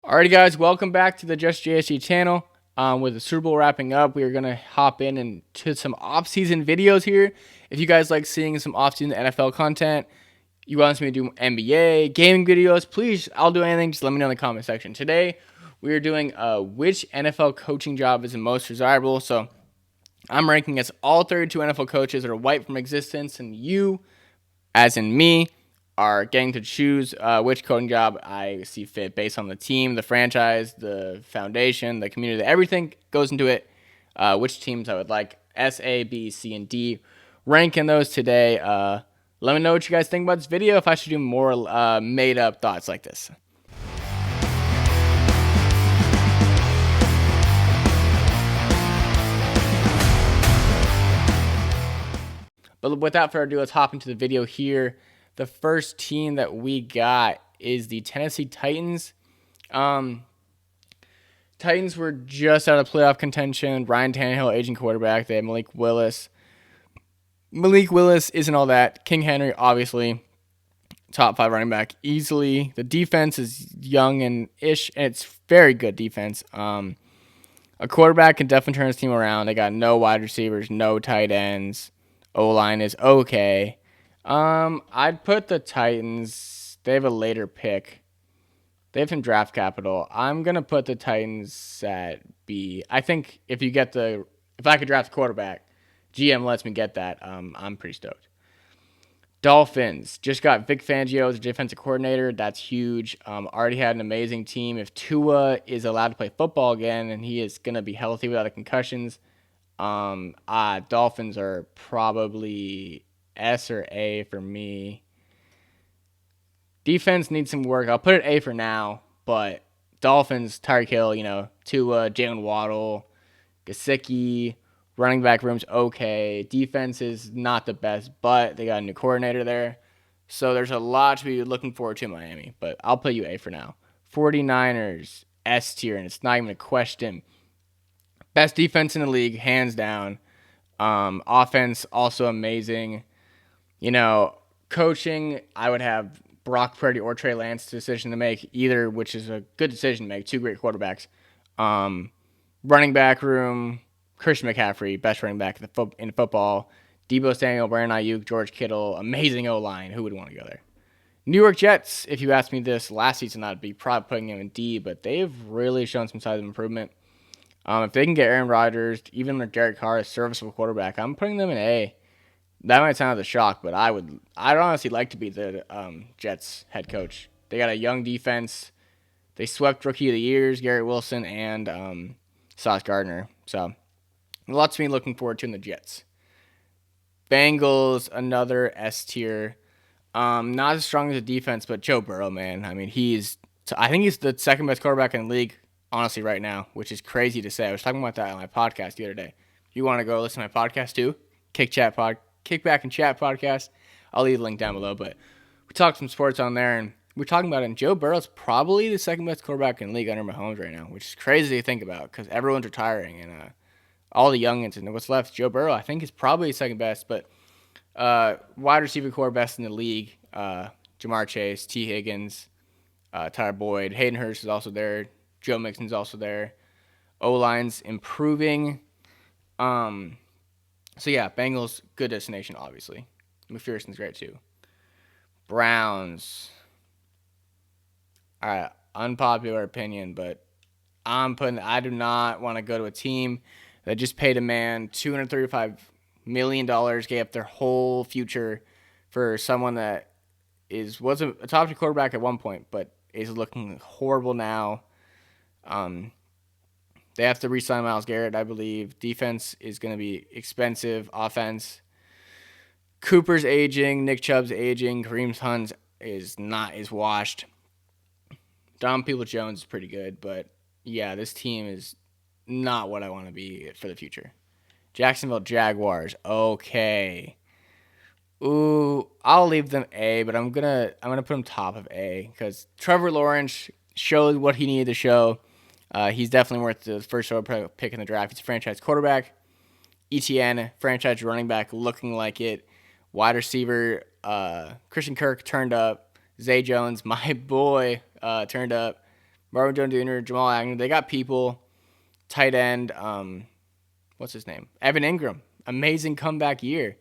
Alrighty, guys, welcome back to the Just JSC channel. With the Super Bowl wrapping up, we are going to hop into some off-season videos here. If you guys like seeing some off-season NFL content, you want me to do NBA, gaming videos, please, I'll do anything. Just let me know in the comment section. Today, we are doing which NFL coaching job is the most desirable. So I'm ranking as all 32 NFL coaches that are wiped from existence, and you, as in me, are getting to choose which coaching job I see fit based on the team, the franchise, the foundation, the community. Everything goes into it. Which teams I would like. S, A, B, C, and D. Ranking those today. Let me know what you guys think about this video, if I should do more made-up thoughts like this. But without further ado, let's hop into the video here. The first team that we got is the Tennessee Titans. Titans were just out of playoff contention. Ryan Tannehill, aging quarterback. They had Malik Willis. Malik Willis isn't all that. King Henry, obviously, top 5 running back easily. The defense is young and ish, and it's very good defense. A quarterback can definitely turn his team around. They got no wide receivers, no tight ends. O-line is okay. I'd put the Titans. They have a later pick. They have some draft capital. I'm gonna put the Titans at B. I think if I could draft a quarterback, GM lets me get that. I'm pretty stoked. Dolphins just got Vic Fangio as a defensive coordinator. That's huge. Already had an amazing team. If Tua is allowed to play football again and he is gonna be healthy without the concussions, Dolphins are probably S or A for me. Defense needs some work. I'll put it A for now, but Dolphins, Tyreek Hill, Tua, Jalen Waddle, Gesicki, running back room's okay. Defense is not the best, but they got a new coordinator there. So there's a lot to be looking forward to in Miami, but I'll put you A for now. 49ers, S tier, and it's not even a question. Best defense in the league, hands down. Offense, also amazing. Coaching, I would have Brock Purdy or Trey Lance decision to make, either, which is a good decision to make. Two great quarterbacks. Running back room, Christian McCaffrey, best running back in football. Deebo Samuel, Brandon Ayuk, George Kittle, amazing O-line. Who would want to go there? New York Jets, if you asked me this last season, I'd be probably putting them in D, but they've really shown some signs of improvement. If they can get Aaron Rodgers, even with Derek Carr, a serviceable quarterback, I'm putting them in A. That might sound like a shock, but I'd honestly like to be the Jets head coach. They got a young defense. They swept Rookie of the Years, Garrett Wilson, and Sauce Gardner. So, lots to be looking forward to in the Jets. Bengals, another S tier. Not as strong as the defense, but Joe Burrow, man. I mean, I think he's the second best quarterback in the league, honestly, right now, which is crazy to say. I was talking about that on my podcast the other day. If you want to go listen to my podcast too, Kickback and Chat podcast. I'll leave the link down below, but we talked some sports on there, and we're talking about it, and Joe Burrow's probably the second best quarterback in the league under Mahomes right now, which is crazy to think about because everyone's retiring, and all the youngins, and what's left, Joe Burrow, I think, is probably second best, but wide receiver core best in the league, Jamar Chase, T. Higgins, Tyler Boyd, Hayden Hurst is also there, Joe Mixon's also there, O-line's improving, So, yeah, Bengals, good destination, obviously. McPherson's great, too. Browns. All right, unpopular opinion, but I do not want to go to a team that just paid a man $235 million, gave up their whole future for someone that was a top 2 quarterback at one point, but is looking horrible now. They have to re-sign Myles Garrett, I believe. Defense is going to be expensive. Offense, Cooper's aging. Nick Chubb's aging. Kareem Hunt is washed. Don Peoples-Jones is pretty good, but yeah, this team is not what I want to be for the future. Jacksonville Jaguars, okay. Ooh, I'll leave them A, but I'm gonna put them top of A because Trevor Lawrence showed what he needed to show. He's definitely worth the first overall pick in the draft. He's a franchise quarterback. ETN, franchise running back, looking like it. Wide receiver, Christian Kirk turned up. Zay Jones, my boy, turned up. Marvin Jones Jr., Jamal Agnew. They got people. Tight end, what's his name? Evan Ingram. Amazing comeback year.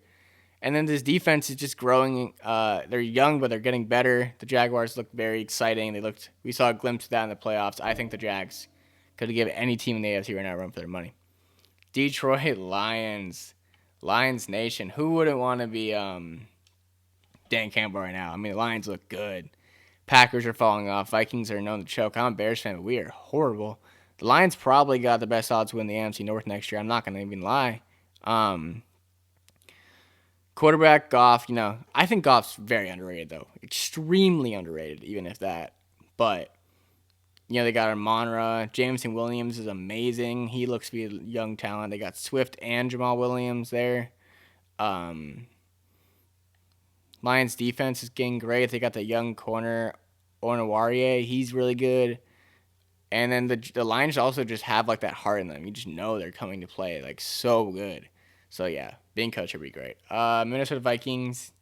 And then this defense is just growing. They're young, but they're getting better. The Jaguars look very exciting. We saw a glimpse of that in the playoffs. I think the Jags could give any team in the AFC right now a run for their money. Detroit Lions. Lions Nation. Who wouldn't want to be Dan Campbell right now? I mean, the Lions look good. Packers are falling off. Vikings are known to choke. I'm a Bears fan, but we are horrible. The Lions probably got the best odds to win the NFC North next year. I'm not going to even lie. Quarterback, Goff, I think Goff's very underrated, though. Extremely underrated, even if that. But, they got Amon-Ra. Jameson Williams is amazing. He looks to be a young talent. They got Swift and Jamal Williams there. Lions defense is getting great. They got the young corner, Onawarie. He's really good. And then the Lions also just have, that heart in them. You just know they're coming to play, so good. So, yeah, being coach would be great. Minnesota Vikings.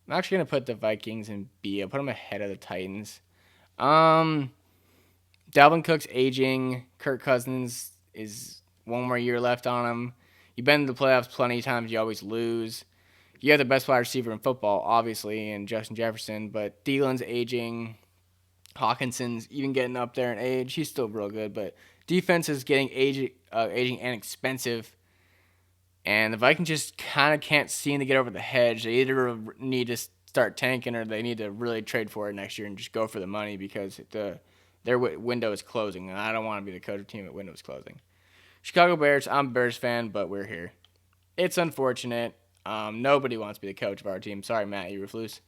I'm actually going to put the Vikings in B. I'll put them ahead of the Titans. Dalvin Cook's aging. Kirk Cousins is one more year left on him. You've been in the playoffs plenty of times. You always lose. You have the best wide receiver in football, obviously, in Justin Jefferson. But Thielen's aging. Hawkinson's even getting up there in age. He's still real good, but defense is getting aging and expensive. And the Vikings just kind of can't seem to get over the hedge. They either need to start tanking or they need to really trade for it next year and just go for the money because their window is closing. And I don't want to be the coach of the team that window is closing. Chicago Bears, I'm a Bears fan, but we're here. It's unfortunate. Nobody wants to be the coach of our team. Sorry, Matt Eberflus.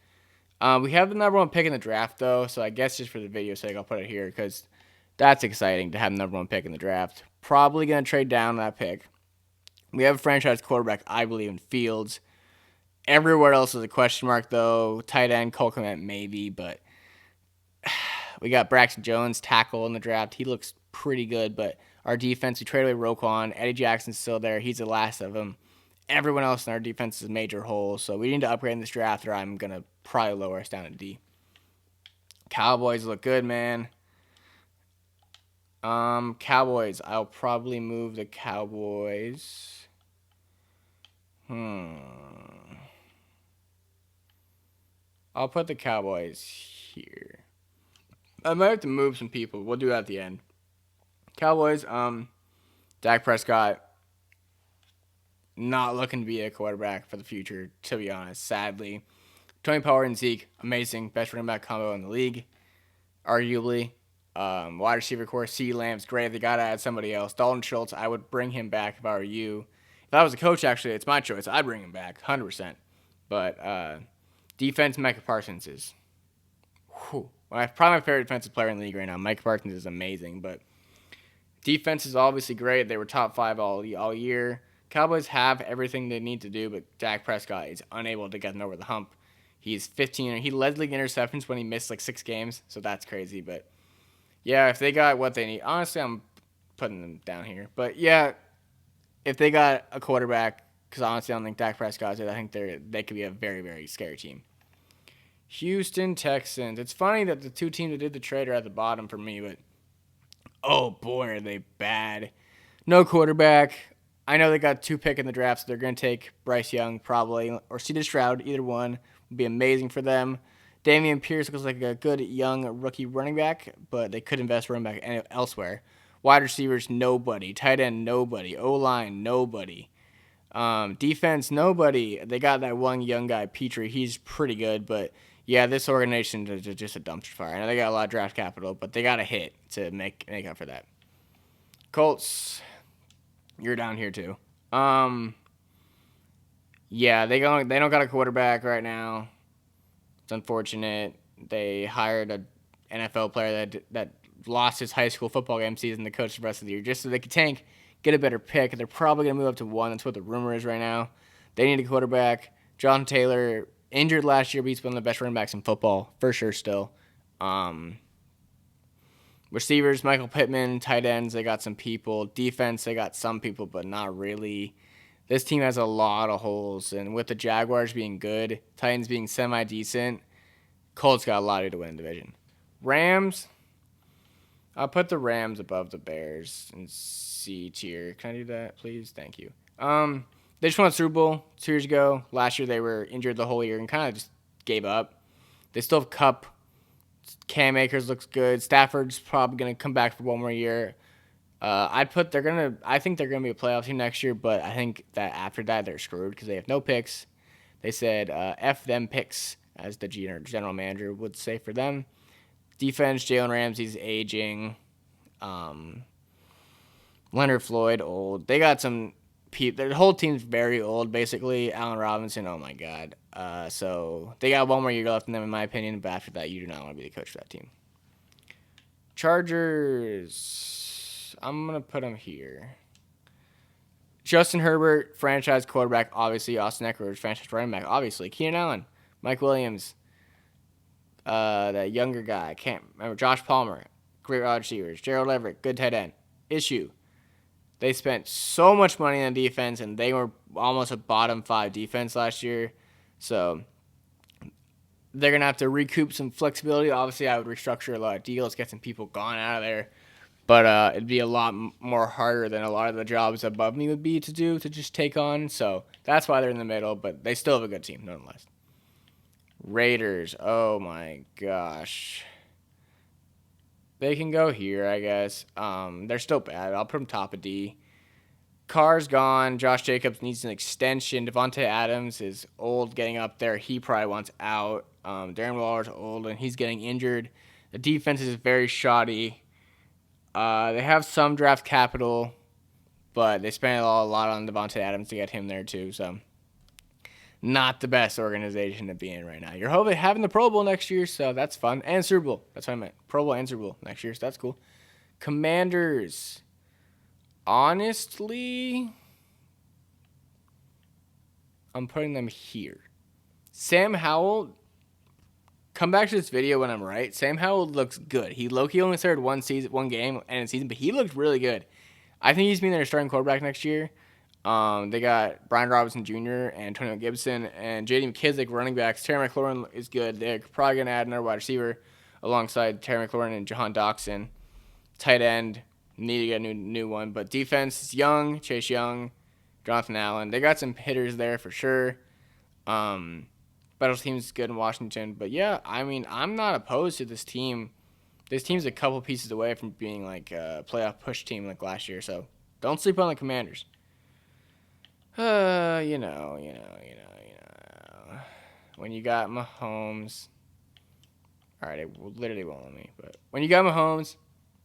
We have the number one pick in the draft, though, so I guess just for the video's sake, I'll put it here because that's exciting to have the number one pick in the draft. Probably going to trade down that pick. We have a franchise quarterback, I believe, in Fields. Everywhere else is a question mark, though. Tight end, Cole Kmet, maybe, but we got Braxton Jones, tackle in the draft. He looks pretty good, but our defense, we traded away Roquan. Eddie Jackson's still there. He's the last of them. Everyone else in our defense is a major hole, so we need to upgrade in this draft, or I'm going to probably lower us down to D. Cowboys look good, man. Cowboys. I'll probably move the Cowboys. I'll put the Cowboys here. I might have to move some people. We'll do that at the end. Cowboys, Dak Prescott, not looking to be a quarterback for the future, to be honest, sadly. Tony Pollard and Zeke, amazing. Best running back combo in the league, arguably. Wide receiver core, CeeDee Lamb's great. They got to add somebody else. Dalton Schultz, I would bring him back if I were you. If I was a coach, actually, it's my choice. I'd bring him back, 100%. But defense, Micah Parsons is probably my favorite defensive player in the league right now. Micah Parsons is amazing, but defense is obviously great. They were top 5 all year. Cowboys have everything they need to do, but Dak Prescott is unable to get them over the hump. He's 15. He led league interceptions when he missed 6 games, so that's crazy. But yeah, if they got what they need, honestly, I'm putting them down here. But yeah, if they got a quarterback, because honestly, I don't think Dak Prescott's it. I think they could be a very, very scary team. Houston Texans. It's funny that the two teams that did the trade are at the bottom for me, but oh boy, are they bad. No quarterback. I know they got 2 pick in the draft, so they're going to take Bryce Young probably, or C.J. Stroud. Either one would be amazing for them. Dameon Pierce looks like a good young rookie running back, but they could invest running back elsewhere. Wide receivers, nobody. Tight end, nobody. O-line, nobody. Defense, nobody. They got that one young guy, Petrie. He's pretty good, but yeah, this organization is just a dumpster fire. I know they got a lot of draft capital, but they got to hit to make up for that. Colts, you're down here too. Yeah, they don't got a quarterback right now. It's unfortunate. They hired an NFL player that lost his high school football game season to coach the rest of the year just so they could tank, get a better pick. They're probably going to move up to 1. That's what the rumor is right now. They need a quarterback. Jonathan Taylor, injured last year, but he's one of the best running backs in football, for sure still. Receivers, Michael Pittman. Tight ends, they got some people. Defense, they got some people, but not really. This team has a lot of holes, and with the Jaguars being good, Titans being semi-decent, Colts got a lot to win the division. Rams, I'll put the Rams above the Bears in C tier. Can I do that, please? Thank you. They just won a Super Bowl 2 years ago. Last year they were injured the whole year and kind of just gave up. They still have Cup. Cam Akers looks good. Stafford's probably gonna come back for one more year. I think they're gonna be a playoff team next year, but I think that after that they're screwed because they have no picks. They said F them picks, as the general manager would say for them. Defense, Jalen Ramsey's aging. Leonard Floyd, old. They got some people. Their whole team's very old, basically. Allen Robinson, oh my God. So they got one more year left in them, in my opinion. But after that, you do not want to be the coach for that team. Chargers, I'm going to put them here. Justin Herbert, franchise quarterback, obviously. Austin Eckler, franchise running back, obviously. Keenan Allen, Mike Williams, that younger guy, I can't remember. Josh Palmer, great wide receivers. Gerald Everett, good tight end. Issue. They spent so much money on defense, and they were almost a bottom 5 defense last year. So they're going to have to recoup some flexibility. Obviously, I would restructure a lot of deals, get some people gone out of there. But it'd be a lot more harder than a lot of the jobs above me would be to do, to just take on. So that's why they're in the middle, but they still have a good team, nonetheless. Raiders, oh my gosh. They can go here, I guess. They're still bad. I'll put them top of D. Carr's gone. Josh Jacobs needs an extension. Devontae Adams is old, getting up there. He probably wants out. Darren Waller's old, and he's getting injured. The defense is very shoddy. They have some draft capital, but they spent a lot on Devontae Adams to get him there too. So not the best organization to be in right now. You're hoping having the Pro Bowl next year, so that's fun. And Super Bowl. That's what I meant. Pro Bowl and Super Bowl next year, so that's cool. Commanders. Honestly, I'm putting them here. Sam Howell, come back to this video when I'm right. Sam Howell looks good. He only started one game and a season, but he looked really good. I think he's being their starting quarterback next year. They got Brian Robinson Jr. and Antonio Gibson and J.D. McKissick running backs. Terry McLaurin is good. They're probably going to add another wide receiver alongside Terry McLaurin and Jahan Dotson. Tight end, need to get a new one. But defense is young. Chase Young, Jonathan Allen. They got some hitters there for sure. Special teams is good in Washington. But yeah, I mean, I'm not opposed to this team. This team's a couple pieces away from being like a playoff push team like last year. So don't sleep on the Commanders. You know. When you got Mahomes. All right, it literally won't let me. But when you got Mahomes,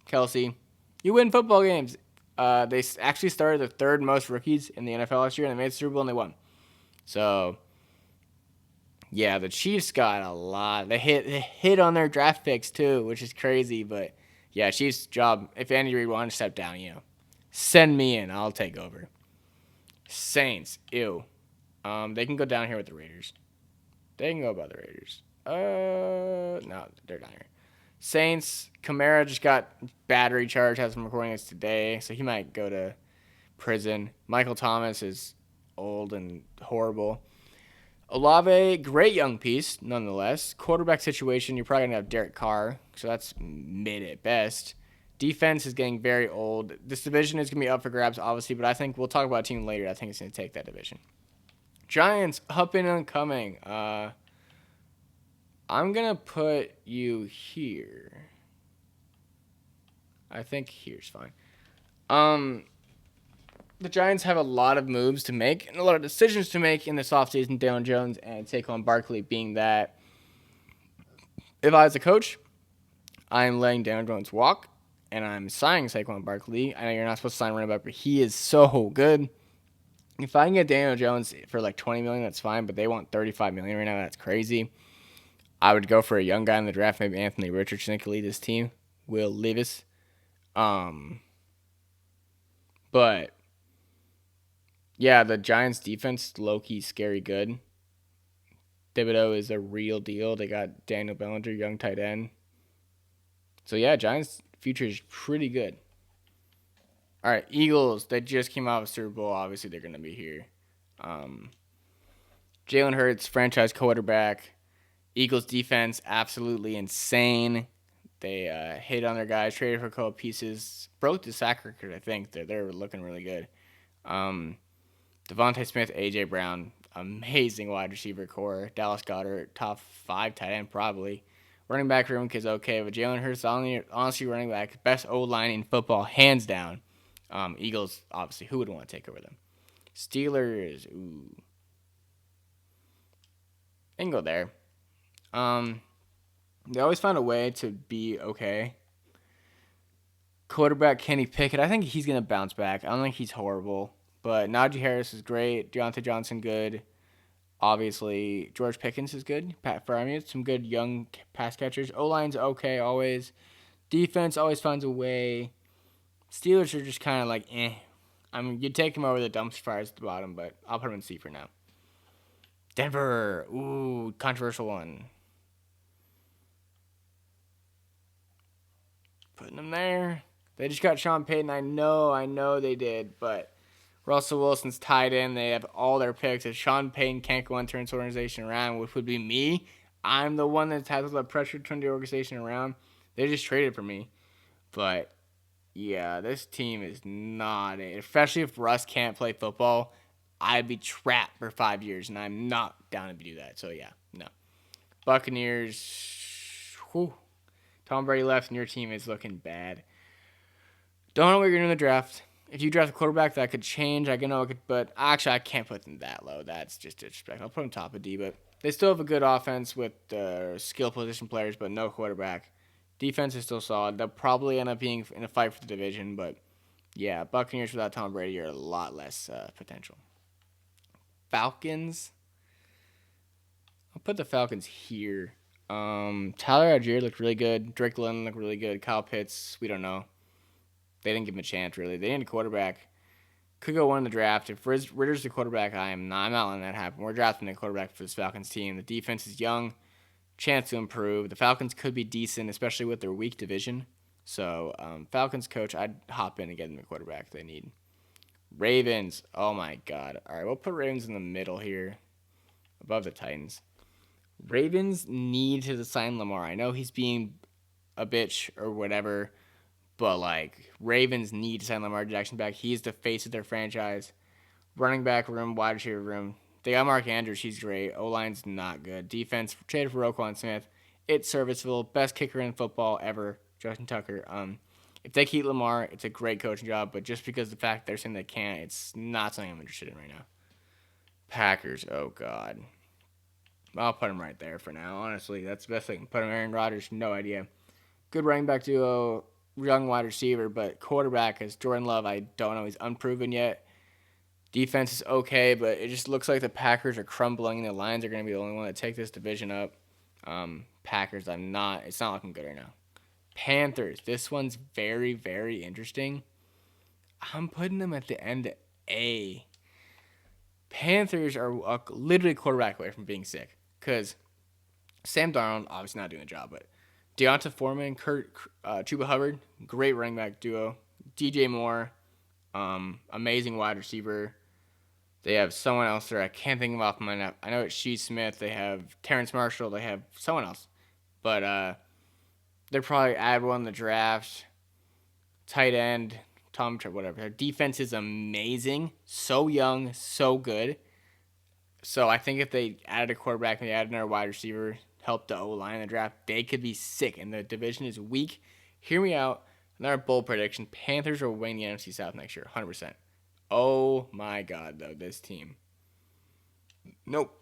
Kelsey, you win football games. They actually started the third most rookies in the NFL last year, and they made the Super Bowl and they won. So, yeah, the Chiefs got a lot. They hit on their draft picks too, which is crazy. But yeah, Chiefs' job. If Andy Reid wanted to step down, send me in. I'll take over. Saints, ew. They can go down here with the Raiders. They can go above the Raiders. No, they're down here. Saints, Kamara just got battery charged. Has some recording this today, so he might go to prison. Michael Thomas is old and horrible. Olave, great young piece, nonetheless. Quarterback situation, you're probably going to have Derek Carr, so that's mid at best. Defense is getting very old. This division is going to be up for grabs, obviously, but I think we'll talk about a team later. I think it's going to take that division. Giants, up and coming. I'm going to put you here. I think here's fine. The Giants have a lot of moves to make and a lot of decisions to make in this offseason. Daniel Jones and Saquon Barkley being that. If I was a coach, I'm letting Daniel Jones walk. And I'm signing Saquon Barkley. I know you're not supposed to sign running back, but he is so good. If I can get Daniel Jones for like $20 million, that's fine. But they want $35 million right now. That's crazy. I would go for a young guy in the draft, maybe Anthony Richardson could lead this team. Will Levis. But yeah, the Giants' defense low-key scary good. Thibodeau is a real deal. They got Daniel Bellinger, young tight end. So yeah, Giants' future is pretty good. All right, Eagles, they just came out of Super Bowl. Obviously, they're going to be here. Jalen Hurts, franchise quarterback. Eagles defense, absolutely insane. They hit on their guys, traded for a couple pieces, broke the sack record. I think they're looking really good. Devontae Smith, AJ Brown, amazing wide receiver core. Dallas Goedert, top 5 tight end probably. Running back room is okay, but Jalen Hurts, honestly, running back, best O line in football, hands down. Eagles, obviously, who would want to take over them? Steelers, ooh, they can go there. They always find a way to be okay. Quarterback Kenny Pickett, I think he's gonna bounce back. I don't think he's horrible, but Najee Harris is great. Deontay Johnson good. Obviously, George Pickens is good. Pat Freiermuth, some good young pass catchers. O-line's okay always. Defense always finds a way. Steelers are just kind of like, eh. I mean, you'd take them over the dumpster fires at the bottom, but I'll put them in C for now. Denver, ooh, controversial one. Putting them there. They just got Sean Payton. I know they did, but Russell Wilson's tied in. They have all their picks. If Sean Payton can't go and turn this organization around, which would be me, I'm the one that has all the pressure to turn the organization around. They just traded for me. But, yeah, this team is not it. Especially if Russ can't play football, I'd be trapped for 5 years, and I'm not down to do that. So, yeah, no. Buccaneers, whew. Tom Brady left, and your team is looking bad. Don't know what you're doing in the draft. If you draft a quarterback, that could change. I know it could, but actually, I can't put them that low. That's just disrespectful. I'll put them top of D, but they still have a good offense with skill position players, but no quarterback. Defense is still solid. They'll probably end up being in a fight for the division, but yeah, Buccaneers without Tom Brady are a lot less potential. Falcons. I'll put the Falcons here. Tyler Algier looked really good. Drake London looked really good. Kyle Pitts, we don't know. They didn't give him a chance, really. They need a quarterback. Could go one in the draft. If Ritter's the quarterback, I'm not letting that happen. We're drafting a quarterback for this Falcons team. The defense is young. Chance to improve. The Falcons could be decent, especially with their weak division. So, Falcons coach, I'd hop in and get them a quarterback they need. Ravens. Oh, my God. All right, we'll put Ravens in the middle here, above the Titans. Ravens need to sign Lamar. I know he's being a bitch or whatever, but, like, Ravens need to sign Lamar Jackson back. He's the face of their franchise. Running back room, wide receiver room. They got Mark Andrews. He's great. O-line's not good. Defense, traded for Roquan Smith. It's serviceable. Best kicker in football ever, Justin Tucker. If they keep Lamar, it's a great coaching job, but just because of the fact they're saying they can't, it's not something I'm interested in right now. Packers, oh, God. I'll put him right there for now. Honestly, that's the best thing. Put him Aaron Rodgers, no idea. Good running back duo, young wide receiver, but quarterback is Jordan Love. I don't know. He's unproven yet. Defense is okay, but it just looks like the Packers are crumbling. The Lions are going to be the only one to take this division up. Packers, it's not looking good right now. Panthers, this one's very, very interesting. I'm putting them at the end A. Panthers are literally a quarterback away from being sick. Because Sam Darnold, obviously not doing the job, but Deonta Foreman, Chuba Hubbard, great running back duo. DJ Moore, amazing wide receiver. They have someone else there. I can't think of off my map. I know it's Shee Smith. They have Terrence Marshall. They have someone else. But they'll probably add one in the draft. Tight end, whatever. Their defense is amazing. So young, so good. So I think if they added a quarterback and they added another wide receiver, helped the O-line in the draft, they could be sick. And the division is weak. Hear me out. Another bold prediction. Panthers will win the NFC South next year, 100%. Oh, my God, though, this team. Nope.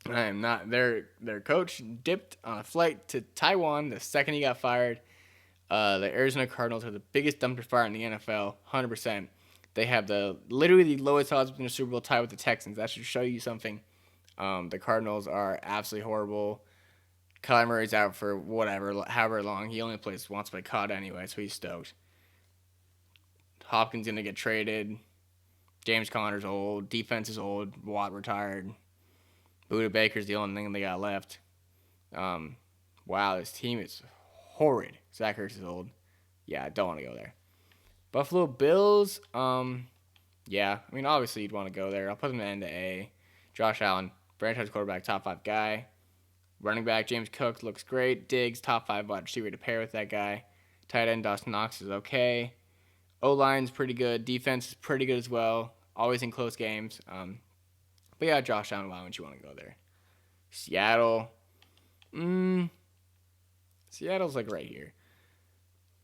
I am not. Their coach dipped on a flight to Taiwan the second he got fired. The Arizona Cardinals are the biggest dumpster fire in the NFL, 100%. They have literally the lowest odds in the Super Bowl tie with the Texans. That should show you something. The Cardinals are absolutely horrible. Kyler Murray's out for however long. He only wants to play COD anyway, so he's stoked. Hopkins going to get traded. James Conner's old. Defense is old. Watt retired. Buda Baker's the only thing they got left. Wow, this team is horrid. Zach Ertz is old. Yeah, I don't want to go there. Buffalo Bills, yeah. I mean, obviously you'd want to go there. I'll put them in the A. Josh Allen, franchise quarterback, top 5 guy. Running back James Cook looks great. Diggs, top 5 wide receiver to pair with that guy. Tight end Dawson Knox is okay. O-line's pretty good. Defense is pretty good as well. Always in close games. But yeah, Josh Allen, why wouldn't you want to go there? Seattle. Seattle's like right here.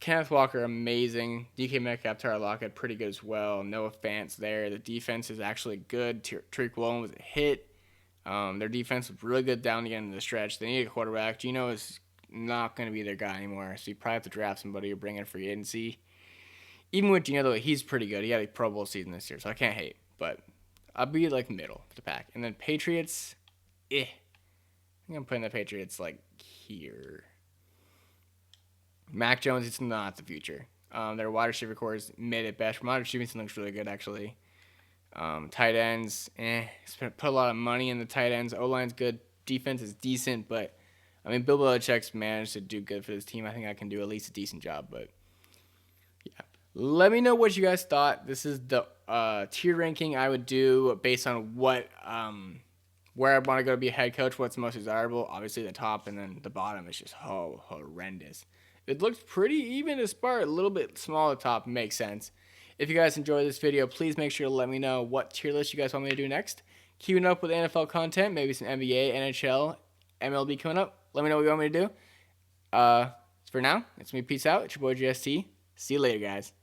Kenneth Walker, amazing. DK Metcalf, Tyler Lockett, pretty good as well. Noah Fant there. The defense is actually good. Tariq Woolen was a hit. Their defense was really good down the end of the stretch. They need a quarterback. Geno is not going to be their guy anymore, so you probably have to draft somebody or bring in free agency. Even with Geno, though, he's pretty good. He had a Pro Bowl season this year, so I can't hate. But I'll be like middle of the pack. And then Patriots, I think I'm putting the Patriots like here. Mac Jones, it's not the future. Their wide receiver core is mid at best. Ramondre Stevenson looks really good, actually. Tight ends, put a lot of money in the tight ends. O-line's good. Defense is decent, but, I mean, Bill Belichick's managed to do good for this team. I think I can do at least a decent job, but, yeah. Let me know what you guys thought. This is the tier ranking I would do based on what where I want to go to be a head coach, what's most desirable. Obviously, the top and then the bottom is just horrendous. It looks pretty even to start, a little bit small at the top, makes sense. If you guys enjoyed this video, please make sure to let me know what tier list you guys want me to do next. Keeping up with NFL content, maybe some NBA, NHL, MLB coming up. Let me know what you want me to do. For now, it's me. Peace out. It's your boy GST. See you later, guys.